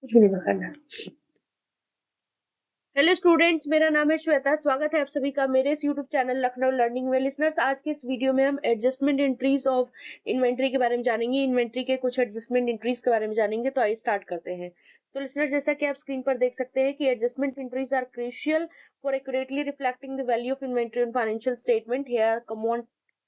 कुछ भी नहीं पकड़ना। हेलो स्टूडेंट्स, मेरा नाम है श्वेता। स्वागत है आप सभी का मेरे इस यूट्यूब चैनल लखनऊ लर्निंग में। लिसनर्स, आज के इस वीडियो में हम एडजस्टमेंट एंट्रीज ऑफ इन्वेंट्री के बारे में जानेंगे। इन्वेंट्री के कुछ एडजस्टमेंट एंट्रीज के बारे में जानेंगे। तो आइए स्टार्ट करते हैं। तो लिसनर, जैसा कि आप स्क्रीन पर देख सकते हैं कि adjustment entries are crucial for accurately reflecting the value of inventory on financial statement. Here come on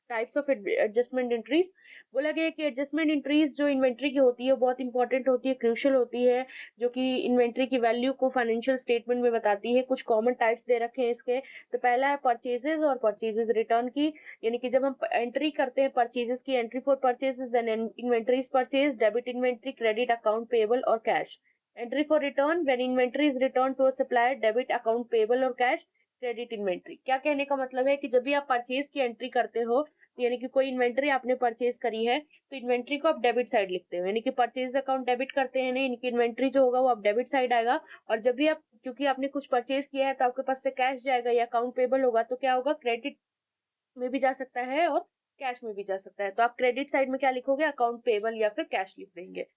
types of adjustment entries. बोला गया है कि एडजस्टमेंट एंट्रीज जो इन्वेंट्री की होती है बहुत इंपॉर्टेंट होती है, क्रूशियल होती है, जो कि इन्वेंट्री की वैल्यू को फाइनेंशियल स्टेटमेंट में बताती है। कुछ कॉमन टाइप्स दे रखे हैं इसके। तो पहला है परचेजेस और परचेजेस रिटर्न की, यानी कि जब हम एंट्री करते हैं परचेजेस की, entry for purchases when inventory is purchase, debit inventory, credit account payable और cash. Entry for return when inventory is return to a supplier, debit account payable और कैश, क्रेडिट इन्वेंट्री। क्या कहने का मतलब है कि जब भी आप परचेज की एंट्री करते हो, यानी कि कोई इन्वेंट्री आपने परचेज करी है, तो इन्वेंट्री को आप डेबिट साइड लिखते हो, यानी कि परचेज अकाउंट डेबिट करते हैं, यानी कि इन्वेंट्री जो होगा वो आप डेबिट साइड आएगा। और जब भी आप, क्योंकि आपने कुछ परचेज किया है तो आपके पास से कैश जाएगा या अकाउंट पेबल होगा, तो क्या होगा, क्रेडिट में भी जा सकता है और कैश में भी जा सकता है। तो आप क्रेडिट साइड में क्या लिखोगे, अकाउंट पेबल या फिर कैश लिख देंगे।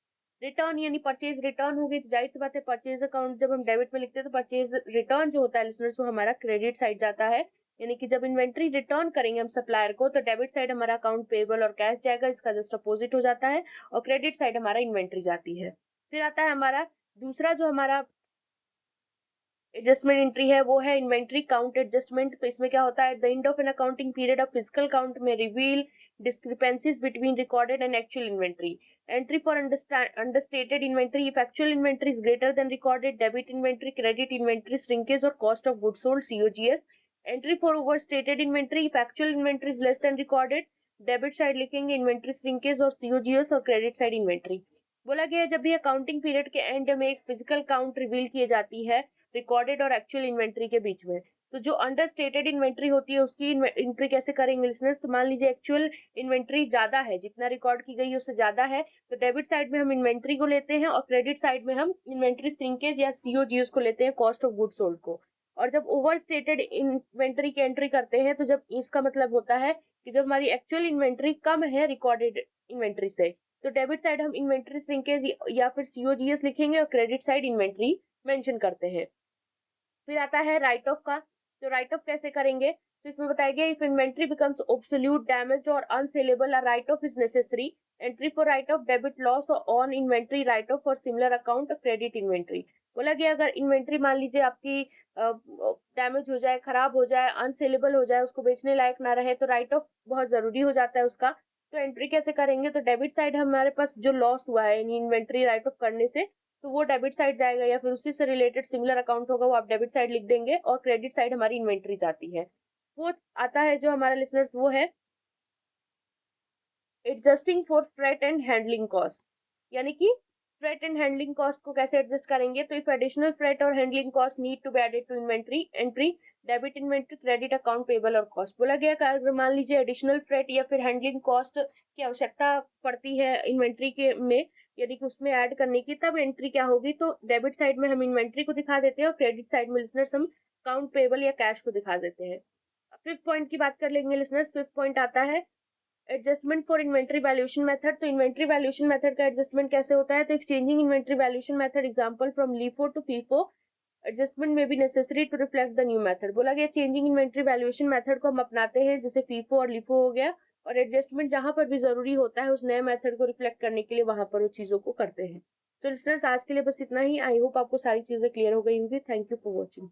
रिटर्न यानी परचेज रिटर्न हो गई, तो जाहिर सी बात है परचेज अकाउंट जब हम डेबिट में लिखते हैं तो परचेज रिटर्न जो होता है लिसनर्स वो हमारा क्रेडिट साइड जाता है। यानी कि जब इन्वेंट्री रिटर्न करेंगे हम सप्लायर को, तो डेबिट साइड हमारा अकाउंट पेबल और कैश जाएगा, इसका जस्ट अपोजिट हो जाता है, और क्रेडिट साइड हमारा इन्वेंट्री जाती है। फिर आता है हमारा दूसरा जो हमारा एडजस्टमेंट एंट्री है वो है इन्वेंट्री काउंट एडजस्टमेंट। तो इसमें क्या होता है, at the end of an accounting period of physical count में reveal discrepancies between recorded and actual inventory. Entry for understated inventory if actual inventory is greater than recorded, debit inventory, credit inventory, shrinkage or cost of goods sold, COGS. Entry for overstated inventory if actual inventory is less than recorded, debit side लिखेंगे inventory shrinkage और COGS, और credit side inventory। बोला गया है जब भी accounting period के and में एक फिजिकल काउंट रिवील की जाती है रिकॉर्डेड और एक्चुअल इन्वेंट्री के बीच में, तो जो अंडरस्टेटेड इन्वेंट्री होती है उसकी एंट्री कैसे करेंगे लिसनर्स। तो मान लीजिए एक्चुअल इन्वेंट्री ज्यादा है, जितना रिकॉर्ड की गई है उससे ज्यादा है, तो डेबिट साइड में हम इन्वेंट्री को लेते हैं और क्रेडिट साइड में हम इन्वेंट्री श्रिंकेज या सीओजीएस को लेते हैं, कॉस्ट ऑफ गुड सोल्ड को। और जब ओवर स्टेटेड इन्वेंट्री की एंट्री करते हैं, तो जब इसका मतलब होता है कि जब हमारी एक्चुअल इन्वेंट्री कम है रिकॉर्डेड इन्वेंट्री से, तो डेबिट साइड हम इन्वेंट्री श्रिंकेज या फिर सीओजीएस लिखेंगे और क्रेडिट साइड इन्वेंट्री मेंशन करते हैं। फिर आता है राइट ऑफ का। तो राइट ऑफ कैसे करेंगे, तो इसमें बताया गया if inventory becomes obsolete damaged और unsaleable, a write off is necessary. Entry for write off, debit loss on inventory write off for similar account, credit inventory. बोला गया अगर इन्वेंट्री मान लीजिए आपकी डैमेज हो जाए, खराब हो जाए, अनसेलेबल हो जाए, उसको बेचने लायक ना रहे, तो राइट ऑफ बहुत जरूरी हो जाता है उसका। तो एंट्री कैसे करेंगे, तो डेबिट साइड हमारे पास जो लॉस हुआ है यानी इन्वेंट्री राइट ऑफ करने से, तो वो डेबिट साइड जाएगा, या फिर उसी से रिलेटेड सिमिलर अकाउंट होगा वो आप डेबिट साइड लिख देंगे, और क्रेडिट साइड हमारी इन्वेंट्री जाती है। वो आता है जो हमारा लिसनर्स वो है adjusting for freight and handling cost. यानी कि फ्रेट एंड हैंडलिंग कॉस्ट को कैसे एडजस्ट करेंगे, तो इफ एडिशनल फ्रेट और handling cost need to be added to inventory entry, debit inventory, credit account payable और कॉस्ट। बोला गया कि अगर मान लीजिए एडिशनल फ्रेट या फिर हैंडलिंग कॉस्ट की आवश्यकता पड़ती है इन्वेंट्री के में, यदि कि उसमें ऐड करने की, तब एंट्री क्या होगी, तो डेबिट साइड में हम इन्वेंट्री को दिखा देते हैं और क्रेडिट साइड में लिसनर्स हम अकाउंट पेबल या कैश को दिखा देते हैं। फिफ्थ पॉइंट की बात कर लेंगे लिसनर्स। फिफ्थ पॉइंट आता है adjustment for inventory valuation method. तो इन्वेंट्री वैल्यूएशन मेथड का एडजस्टमेंट कैसे होता है, तो if changing inventory valuation method example from LIFO to FIFO, adjustment में be necessary to reflect the new method. बोला गया चेंजिंग इन्वेंट्री वैल्यूएशन मेथड को हम अपनाते हैं, जैसे FIFO और LIFO हो गया, और एडजस्टमेंट जहां पर भी जरूरी होता है उस नए मेथड को रिफ्लेक्ट करने के लिए वहां पर वो चीजों को करते हैं। सो लिसनर्स, आज के लिए बस इतना ही। आई होप आपको सारी चीजें क्लियर हो गई होंगी। Thank you for watching.